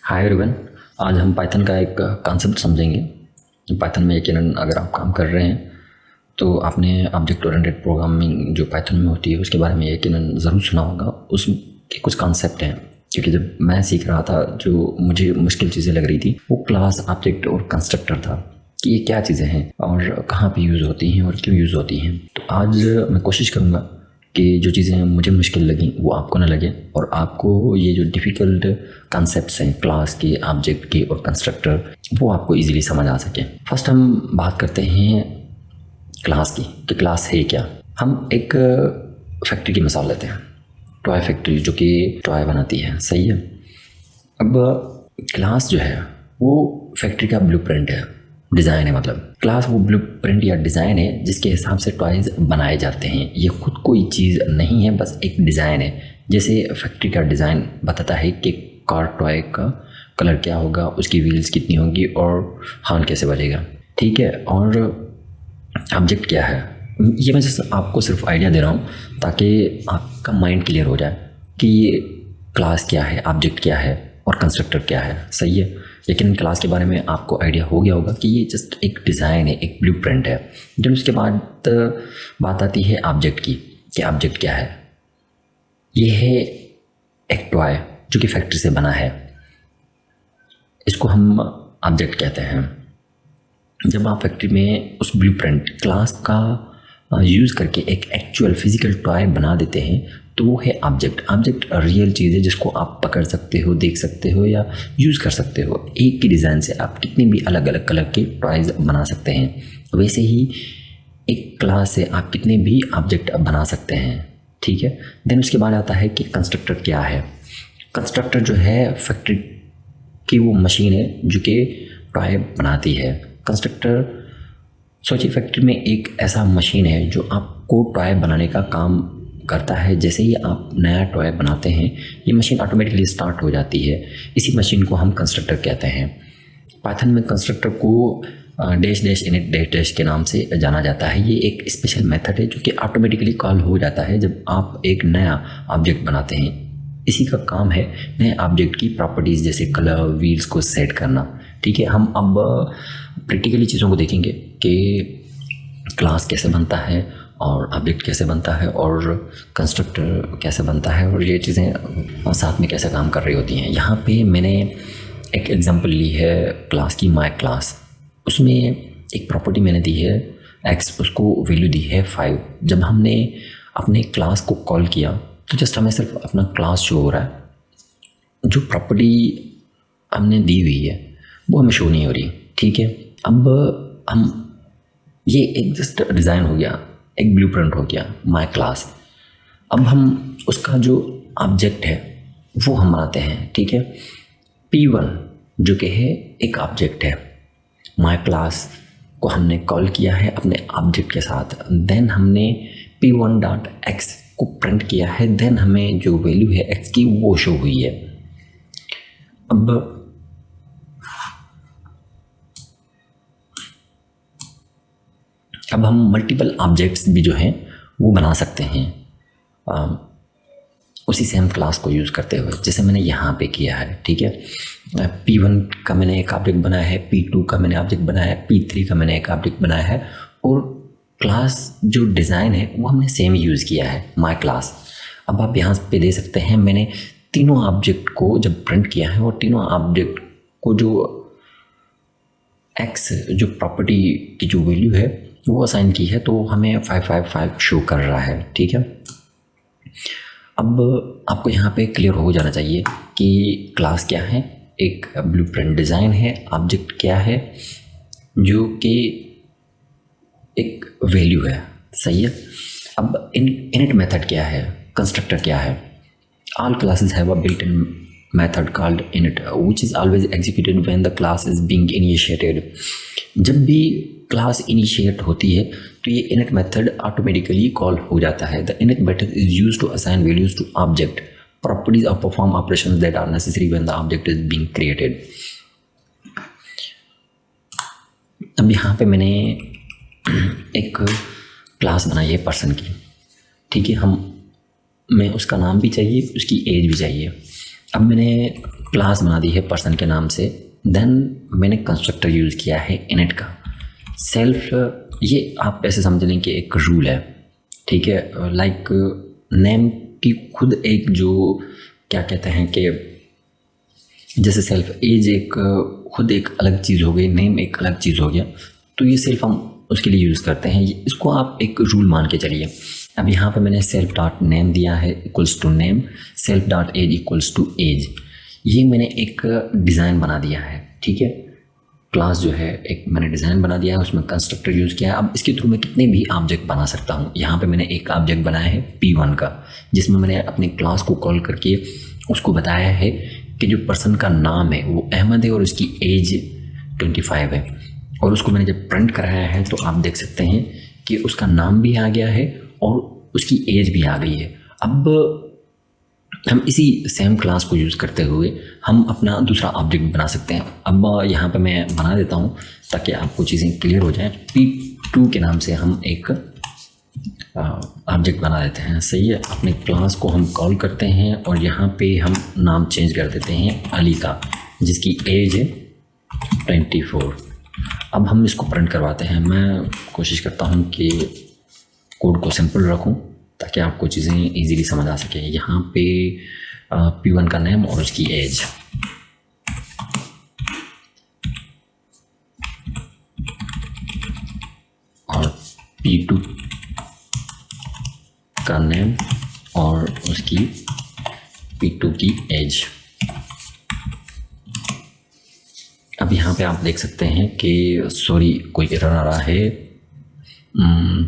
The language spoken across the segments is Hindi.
Hi everyone. आज हम पाइथन का एक कॉन्सेप्ट समझेंगे। पाइथन में यकीनन अगर आप काम कर रहे हैं तो आपने ऑब्जेक्ट ओरिएंटेड प्रोग्रामिंग जो पाइथन में होती है उसके बारे में यकीनन ज़रूर सुना होगा। उसके कुछ कॉन्सेप्ट हैं, क्योंकि जब मैं सीख रहा था जो मुझे मुश्किल चीज़ें लग रही थी वो क्लास, ऑब्जेक्ट और कंस्ट्रक्टर था कि ये क्या चीज़ें हैं और कहाँ पे यूज़ होती हैं और क्यों यूज़ होती हैं। तो आज मैं कोशिश करूँगा कि जो चीज़ें मुझे मुश्किल लगी वो आपको ना लगे और आपको ये जो डिफ़िकल्ट कॉन्सेप्ट्स हैं क्लास के, ऑब्जेक्ट के और कंस्ट्रक्टर, वो आपको इजीली समझ आ सके। फर्स्ट हम बात करते हैं क्लास की कि क्लास है क्या। हम एक फैक्ट्री की मिसाल लेते हैं, टॉय फैक्ट्री जो कि टॉय बनाती है, सही है। अब क्लास जो है वो फैक्ट्री का ब्लूप्रिंट है, डिज़ाइन है। मतलब क्लास वो ब्लूप्रिंट या डिज़ाइन है जिसके हिसाब से टॉयज़ बनाए जाते हैं। ये खुद कोई चीज़ नहीं है, बस एक डिज़ाइन है। जैसे फैक्ट्री का डिज़ाइन बताता है कि कार टॉय का कलर क्या होगा, उसकी व्हील्स कितनी होंगी और हॉर्न कैसे बजेगा, ठीक है। और ऑब्जेक्ट क्या है, ये मैं जैसे आपको सिर्फ आइडिया दे रहा हूँ ताकि आपका माइंड क्लियर हो जाए कि ये क्लास क्या है, ऑब्जेक्ट क्या है और कंस्ट्रक्टर क्या है, सही है। लेकिन क्लास के बारे में आपको आइडिया हो गया होगा कि ये जस्ट एक डिज़ाइन है, एक ब्लूप्रिंट है। जब उसके बाद बात आती है ऑब्जेक्ट की कि ऑब्जेक्ट क्या है। ये है एक टॉय जो कि फैक्ट्री से बना है, इसको हम ऑब्जेक्ट कहते हैं। जब आप फैक्ट्री में उस ब्लूप्रिंट क्लास का यूज़ करके एक एक्चुअल फिजिकल टॉय बना देते हैं तो वो है ऑब्जेक्ट। ऑब्जेक्ट रियल चीज़ है जिसको आप पकड़ सकते हो, देख सकते हो या यूज़ कर सकते हो। एक ही डिज़ाइन से आप कितनी भी अलग अलग कलर के टॉयज़ बना सकते हैं। वैसे ही एक क्लास से आप कितने भी ऑब्जेक्ट बना सकते हैं, ठीक है। देन उसके बाद आता है कि कंस्ट्रक्टर क्या है। कंस्ट्रक्टर जो है फैक्ट्री की वो मशीन है जो कि टॉय बनाती है। कंस्ट्रक्टर सोचिए, फैक्ट्री में एक ऐसा मशीन है जो आपको टॉय बनाने का काम करता है। जैसे ही आप नया टॉय बनाते हैं ये मशीन ऑटोमेटिकली स्टार्ट हो जाती है। इसी मशीन को हम कंस्ट्रक्टर कहते हैं। पाइथन में कंस्ट्रक्टर को dash dash init dash dash के नाम से जाना जाता है। ये एक स्पेशल मेथड है जो कि ऑटोमेटिकली कॉल हो जाता है जब आप एक नया ऑब्जेक्ट बनाते हैं। इसी का काम है नए ऑब्जेक्ट की प्रॉपर्टीज़ जैसे कलर, व्हील्स को सेट करना, ठीक है। हम अब प्रैक्टिकली चीज़ों को देखेंगे कि क्लास कैसे बनता है और ऑब्जेक्ट कैसे बनता है और कंस्ट्रक्टर कैसे बनता है और ये चीज़ें साथ में कैसे काम कर रही होती हैं। यहाँ पे मैंने एक एग्जांपल ली है क्लास की, माय क्लास। उसमें एक प्रॉपर्टी मैंने दी है x, उसको वैल्यू दी है 5। जब हमने अपने क्लास को कॉल किया तो जस्ट हमें सिर्फ अपना क्लास शो हो रहा है, जो प्रॉपर्टी हमने दी हुई है वो हमें शो नहीं हो रही, ठीक है। अब हम ये एक जस्ट डिज़ाइन हो गया, एक ब्लूप्रिंट हो गया माय क्लास। अब हम उसका जो ऑब्जेक्ट है वो हम बनाते हैं, ठीक है। P1 जो कि है एक ऑब्जेक्ट है। माय क्लास को हमने कॉल किया है अपने ऑब्जेक्ट के साथ। देन हमने P1.x को प्रिंट किया है। देन हमें जो वैल्यू है x की वो शो हुई है। अब हम मल्टीपल ऑब्जेक्ट्स भी जो हैं वो बना सकते हैं उसी सेम क्लास को यूज़ करते हुए, जैसे मैंने यहाँ पे किया है, ठीक है। P1 का मैंने एक ऑब्जेक्ट बनाया है, P2 का मैंने ऑब्जेक्ट बनाया है, P3 का मैंने एक ऑब्जेक्ट बनाया है और क्लास जो डिज़ाइन है वो हमने सेम यूज़ किया है, माय क्लास। अब आप यहाँ पे दे सकते हैं मैंने तीनों ऑब्जेक्ट को जब प्रिंट किया है और तीनों ऑब्जेक्ट को जो x जो प्रॉपर्टी की जो वैल्यू है वो असाइन की है तो हमें 555 शो कर रहा है, ठीक है। अब आपको यहाँ पे क्लियर हो जाना चाहिए कि क्लास क्या है, एक ब्लूप्रिंट डिज़ाइन है, ऑब्जेक्ट क्या है जो कि एक वैल्यू है, सही है। अब इनिट मेथड क्या है, कंस्ट्रक्टर क्या है। All classes have a built in method called init which is always executed when the class is being initiated। जब भी क्लास इनिशिएट होती है तो ये init मेथड ऑटोमेटिकली कॉल हो जाता है। the init method is used to assign values to object, properties or perform operations that are necessary when the object is being created। अब यहाँ पे मैंने एक क्लास बनाई है पर्सन की, ठीक है। मैं उसका नाम भी चाहिए, उसकी एज भी चाहिए। अब मैंने क्लास बना दी है पर्सन के नाम से, देन मैंने कंस्ट्रक्टर यूज़ किया है इनिट का। सेल्फ ये आप ऐसे समझ लें कि एक रूल है, ठीक है। लाइक नेम की खुद एक जो क्या कहते हैं कि जैसे सेल्फ एज एक खुद एक अलग चीज़ हो गई, नेम एक अलग चीज़ हो गया, तो ये सेल्फ हम उसके लिए यूज़ करते हैं। इसको आप एक रूल मान के चलिए। अब यहाँ पे मैंने सेल्फ डॉट नेम दिया है equals to name, self dot age equals to age. ये मैंने एक डिज़ाइन बना दिया है, ठीक है। क्लास जो है एक मैंने डिज़ाइन बना दिया है, उसमें कंस्ट्रक्टर यूज़ किया है। अब इसके थ्रू मैं कितने भी ऑब्जेक्ट बना सकता हूँ। यहाँ पे मैंने एक ऑब्जेक्ट बनाया है P1 का, जिसमें मैंने अपने क्लास को कॉल करके उसको बताया है कि जो पर्सन का नाम है वो अहमद है और उसकी एज 25 है। और उसको मैंने जब प्रिंट कराया है तो आप देख सकते हैं कि उसका नाम भी आ गया है और उसकी एज भी आ गई है। अब हम इसी सेम क्लास को यूज़ करते हुए हम अपना दूसरा ऑब्जेक्ट बना सकते हैं। अब यहाँ पे मैं बना देता हूँ ताकि आपको चीज़ें क्लियर हो जाएं। P2 के नाम से हम एक ऑब्जेक्ट बना देते हैं, सही है। अपने क्लास को हम कॉल करते हैं और यहाँ पे हम नाम चेंज कर देते हैं अली का, जिसकी एज है 24। अब हम इसको प्रिंट करवाते हैं। मैं कोशिश करता हूँ कि कोड को सिंपल रखूँ ताकि आपको चीज़ें इजीली समझ आ सके। यहाँ पे P1 का नेम और उसकी एज, और P2 का नेम और उसकी P2 की एज। अब यहाँ पे आप देख सकते हैं कि सॉरी कोई एरर आ रहा है,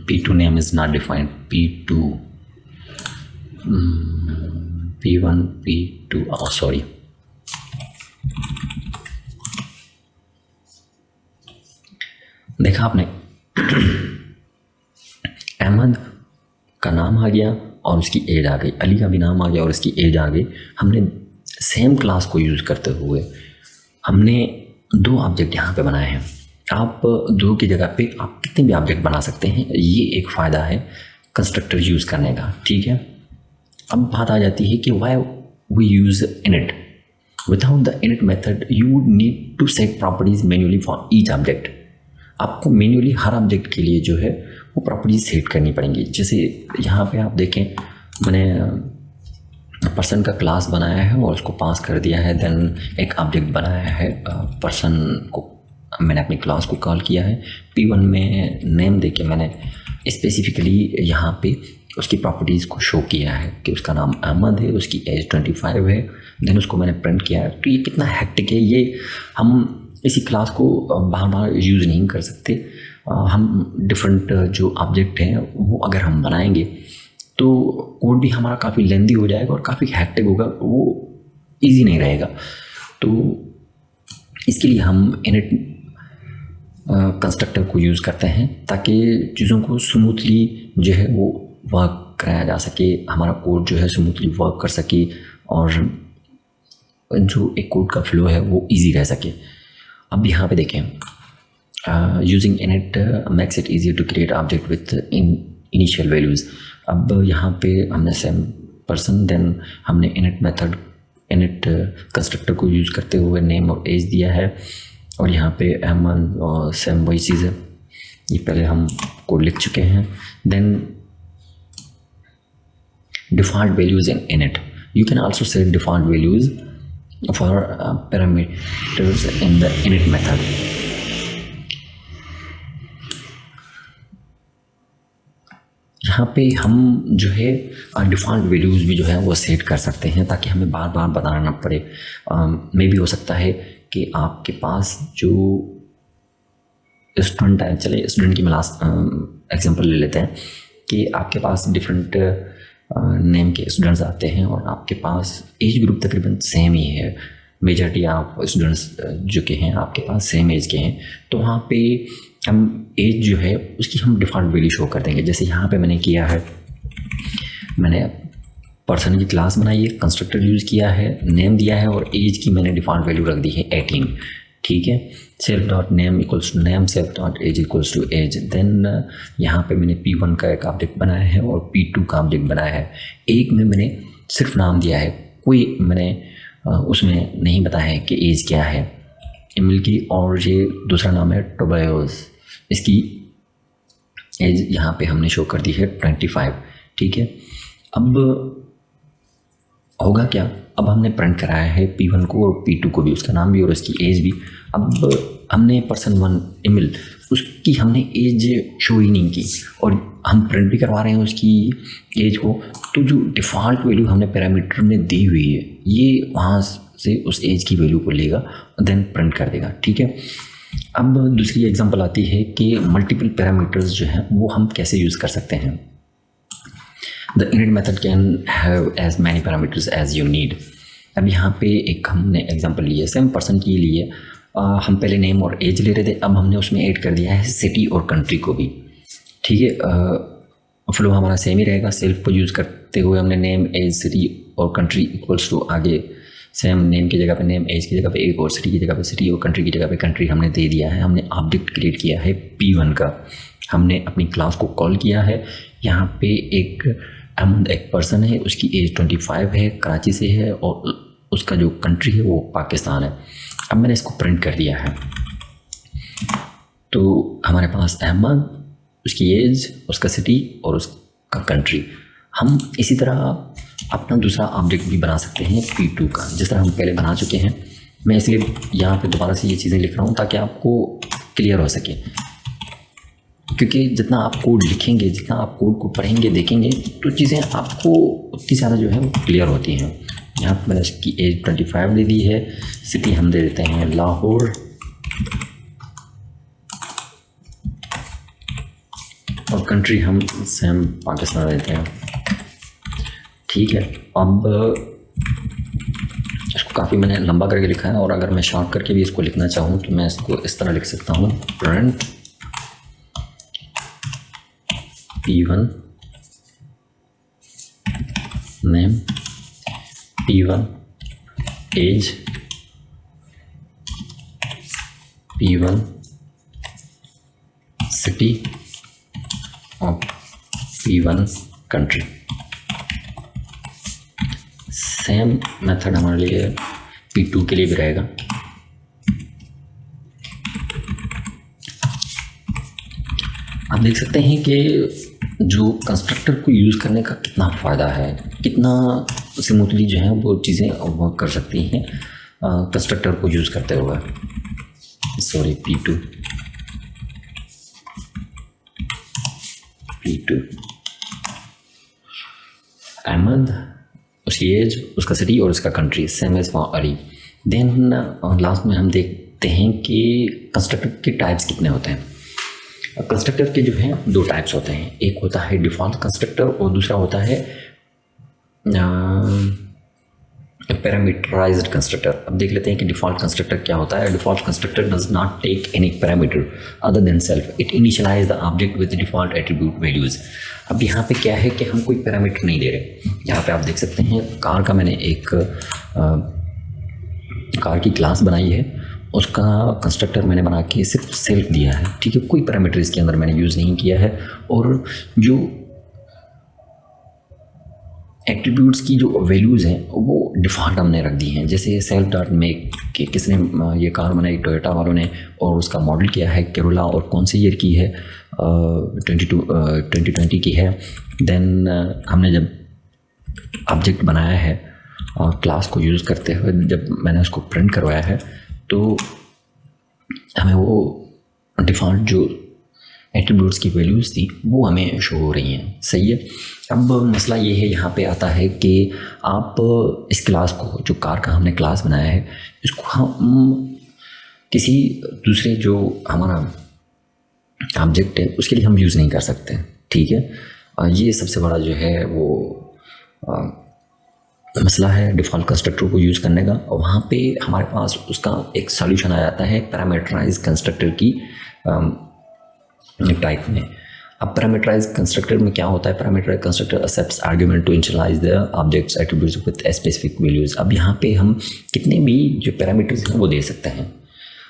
P2 name is not defined. P2 P1 P2 sorry, देखा आपने अहमद का नाम आ गया और उसकी एज आ गई, अली का भी नाम आ गया और उसकी एज आ गई। हमने सेम क्लास को यूज़ करते हुए हमने दो ऑब्जेक्ट यहाँ पे बनाए हैं। आप दो की जगह पे आप कितने भी ऑब्जेक्ट बना सकते हैं, ये एक फ़ायदा है कंस्ट्रक्टर यूज़ करने का, ठीक है। अब बात आ जाती है कि why we use init. Without the init method you would need to set properties manually for each object. आपको मैन्युअली हर ऑब्जेक्ट के लिए जो है वो प्रॉपर्टीज सेट करनी पड़ेंगी। जैसे यहाँ पे आप देखें, मैंने पर्सन का क्लास बनाया है और उसको पास कर दिया है, देन एक ऑब्जेक्ट बनाया है पर्सन को, मैंने अपनी क्लास को कॉल किया है। P1 में नेम देके मैंने स्पेसिफिकली यहाँ पे उसकी प्रॉपर्टीज़ को शो किया है कि उसका नाम अहमद है, उसकी एज 25 है, देन उसको मैंने प्रिंट किया है। तो ये कितना हेक्टिक है, ये हम इसी क्लास को बार बार यूज़ नहीं कर सकते। हम डिफरेंट जो ऑब्जेक्ट हैं वो अगर हम बनाएंगे तो कोड भी हमारा काफ़ी लेंदी हो जाएगा और काफ़ी हेक्टिक होगा, वो इजी नहीं रहेगा। तो इसके लिए हम इनिट कंस्ट्रक्टर को यूज़ करते हैं ताकि चीज़ों को स्मूथली जो है वो वर्क कराया जा सके, हमारा कोड जो है स्मूथली वर्क कर सके और जो एक कोड का फ्लो है वो इजी रह सके। अब यहाँ पे देखें, using init makes it easier to create object with initial values. अब यहाँ पे हमने सेम पर्सन, देन हमने इनिट मेथड इनिट कंस्ट्रक्टर को यूज़ करते हुए नेम और एज दिया है और यहाँ पे अहमद और सेम वही चीज़ है। ये पहले हम कोड लिख चुके हैं। Then default values in init, you can also set default values for parameters in the init method. यहाँ पे हम जो है डिफ़ॉल्ट वैल्यूज़ भी जो है वो सेट कर सकते हैं ताकि हमें बार बार बताना ना पड़े। मे भी हो सकता है कि आपके पास जो स्टूडेंट है, चलिए स्टूडेंट की मैं लास्ट एग्जांपल ले लेते हैं कि आपके पास डिफरेंट नेम के स्टूडेंट्स आते हैं और आपके पास एज ग्रुप तकरीबन सेम ही है। मेजॉरिटी आप स्टूडेंट्स जो के हैं आपके पास सेम एज के हैं, तो वहाँ पे हम एज जो है उसकी हम डिफ़ॉल्ट वैल्यू शो कर देंगे। जैसे यहाँ पे मैंने किया है, मैंने पर्सन की क्लास बनाई है, कंस्ट्रक्टर यूज़ किया है, नेम दिया है और एज की मैंने डिफ़ॉल्ट वैल्यू रख दी है 18, ठीक है। Self dot name equals to name, self dot age equals to age. Then यहाँ पे मैंने P1 का एक ऑब्जेक्ट बनाया है और P2 का ऑब्जेक्ट बनाया है। एक में मैंने सिर्फ नाम दिया है, कोई मैंने उसमें नहीं बताया है कि एज क्या है एमिल की, और ये दूसरा नाम है टोबायोस, इसकी एज यहाँ पे हमने शो कर दी है 25। ठीक है, अब होगा क्या, अब हमने प्रिंट कराया है P1 को और P2 को भी, उसका नाम भी और उसकी एज भी। अब हमने पर्सन 1 एमिल, उसकी हमने एज शो ही नहीं की और हम प्रिंट भी करवा रहे हैं उसकी एज को, तो जो डिफ़ॉल्ट वैल्यू हमने पैरामीटर में दी हुई है ये वहाँ से उस एज की वैल्यू को लेगा और देन प्रिंट कर देगा। ठीक है, अब दूसरी एग्जांपल आती है कि मल्टीपल पैरामीटर्स जो हैं वो हम कैसे यूज़ कर सकते हैं। The init method can have as many parameters as you need. अब यहाँ पे एक हमने एग्जांपल लिया सेम पर्सन के लिए, हम पहले नेम और एज ले रहे थे, अब हमने उसमें ऐड कर दिया है सिटी और कंट्री को भी। ठीक है, फ्लो हमारा सेम ही रहेगा, सेल्फ को यूज़ करते हुए हमने नेम एज सिटी और कंट्री इक्वल्स टू आगे सेम नेम की जगह पे नेम, एज की जगह पे एक और सिटी की जगह पे सिटी और कंट्री की जगह पे कंट्री हमने दे दिया है। हमने ऑब्जेक्ट क्रिएट किया है P1 का, हमने अपनी क्लास को कॉल किया है। यहाँ पे एक अहमद एक पर्सन है, उसकी एज 25 है, कराची से है और उसका जो कंट्री है वो पाकिस्तान है। अब मैंने इसको प्रिंट कर दिया है, तो हमारे पास अहमद, उसकी एज, उसका सिटी और उसका कंट्री। हम इसी तरह अपना दूसरा ऑब्जेक्ट भी बना सकते हैं P2 का, जिस तरह हम पहले बना चुके हैं। मैं इसलिए यहाँ पे दोबारा से ये चीज़ें लिख रहा हूँ ताकि आपको क्लियर हो सके, क्योंकि जितना आप कोड लिखेंगे, जितना आप कोड को पढ़ेंगे देखेंगे तो चीज़ें आपको उतनी ज़्यादा जो है वो क्लियर होती हैं। यहाँ पर मैंने इसकी एज 25 दे दी है, सिटी हम दे देते हैं लाहौर और कंट्री हम सेम पाकिस्तान देते हैं। ठीक है, अब इसको काफ़ी मैंने लंबा करके लिखा है और अगर मैं शॉर्ट करके भी इसको लिखना चाहूँ तो मैं इसको इस तरह लिख सकता हूँ, print P1 name, P1 as, P1 city और P1 कंट्री। सेम मेथड हमारे लिए P2 के लिए भी रहेगा। आप देख सकते हैं कि जो कंस्ट्रक्टर को यूज़ करने का कितना फ़ायदा है, कितना स्मूथली जो है वो चीज़ें वर्क कर सकती हैं कंस्ट्रक्टर को यूज़ करते हुए। सॉरी, P2 अहमद, उसकी एज, उसका सिटी और उसका country same as for Ali. Then last में हम देखते हैं कि कंस्ट्रक्टर के टाइप्स कितने होते हैं। कंस्ट्रक्टर के जो हैं 2 टाइप्स होते हैं, एक होता है डिफ़ॉल्ट कंस्ट्रक्टर और दूसरा होता है पैरामीटराइज्ड कंस्ट्रक्टर। अब देख लेते हैं कि डिफ़ॉल्ट कंस्ट्रक्टर क्या होता है। Default constructor does not take any parameter other than self, it initialise the object with default attribute values. अब यहाँ पे क्या है कि हम कोई पैरामीटर नहीं दे रहे। यहाँ पे आप देख सकते हैं कार का मैंने एक कार की क्लास बनाई है, उसका कंस्ट्रक्टर मैंने बना के सिर्फ सेल्फ दिया है। ठीक है, कोई पैरामीटर इसके अंदर मैंने यूज़ नहीं किया है और जो एट्रीब्यूट्स की जो वैल्यूज़ हैं वो डिफ़ॉल्ट हमने रख दी हैं। जैसे सेल्फ डॉट मेक के किसने ये कार बनाई, टोयोटा वालों ने, और उसका मॉडल क्या है, कैरोला, और कौन से ईयर की है, 2020 की है। देन हमने जब ऑब्जेक्ट बनाया है क्लास को यूज़ करते हुए, जब मैंने उसको प्रिंट करवाया है तो हमें वो डिफ़ॉल्ट जो एट्रीब्यूट्स की वैल्यूज़ थी वो हमें शो हो रही हैं। सही है। अब मसला ये है, यहाँ पे आता है कि आप इस क्लास को, जो कार का हमने क्लास बनाया है, इसको हम किसी दूसरे जो हमारा ऑब्जेक्ट है उसके लिए हम यूज़ नहीं कर सकते। ठीक है, ये सबसे बड़ा जो है वो मसला है डिफ़ॉल्ट कंस्ट्रक्टर को यूज़ करने का। और वहाँ पे हमारे पास उसका एक सॉल्यूशन आ जाता है पैरामीटराइज कंस्ट्रक्टर की टाइप में। अब पैरामीटराइज कंस्ट्रक्टर में क्या होता है, parameterise constructor accepts argument to initialise the object's attributes with specific values. अब यहाँ पे हम कितने भी जो पैरामीटर्स हैं वो दे सकते हैं।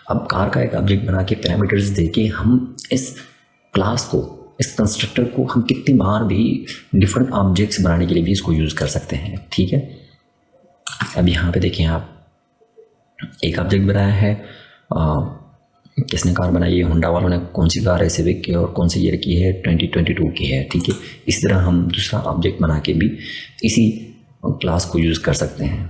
अब कार का एक ऑब्जेक्ट बना के पैरामीटर्स दे के हम इस क्लास को, इस कंस्ट्रक्टर को हम कितनी बार भी डिफरेंट ऑब्जेक्ट्स बनाने के लिए भी इसको यूज़ कर सकते हैं। ठीक है, अब यहाँ पे देखिए आप एक ऑब्जेक्ट बनाया है, किसने कार बनाई है, होंडा वालों ने। कौन सी कार है, सिविक की, और कौन सी ईयर की है, 2022 की है। ठीक है, इस तरह हम दूसरा ऑब्जेक्ट बना के भी इसी क्लास को यूज़ कर सकते हैं।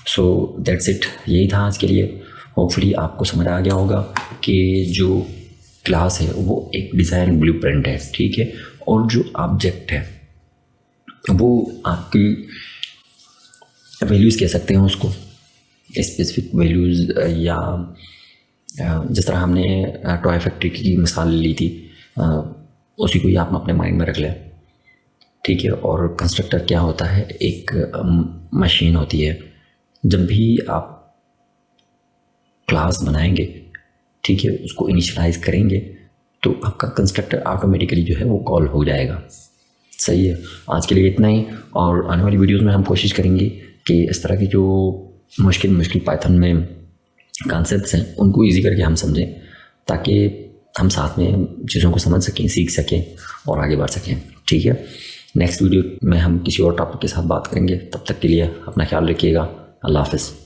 सो दैट्स इट, यही था आज के लिए। होपफुली आपको समझ आ गया होगा कि जो क्लास है वो एक डिज़ाइन ब्लूप्रिंट है। ठीक है, और जो ऑब्जेक्ट है वो आपकी वैल्यूज़ कह सकते हैं उसको, स्पेसिफिक वैल्यूज़, या जिस तरह हमने टॉय फैक्ट्री की मिसाल ली थी, उसी को ही आप अपने माइंड में रख लें। ठीक है, और कंस्ट्रक्टर क्या होता है, एक मशीन होती है। जब भी आप क्लास बनाएंगे, ठीक है, उसको इनिशियलाइज करेंगे तो आपका कंस्ट्रक्टर ऑटोमेटिकली जो है वो कॉल हो जाएगा। सही है, आज के लिए इतना ही, और आने वाली वीडियोस में हम कोशिश करेंगे कि इस तरह की जो मुश्किल पाइथन में कॉन्सेप्ट्स हैं उनको ईजी करके हम समझें, ताकि हम साथ में चीज़ों को समझ सकें, सीख सकें और आगे बढ़ सकें। ठीक है, नेक्स्ट वीडियो में हम किसी और टॉपिक के साथ बात करेंगे। तब तक के लिए अपना ख्याल रखिएगा। अल्लाह हाफ़िज़।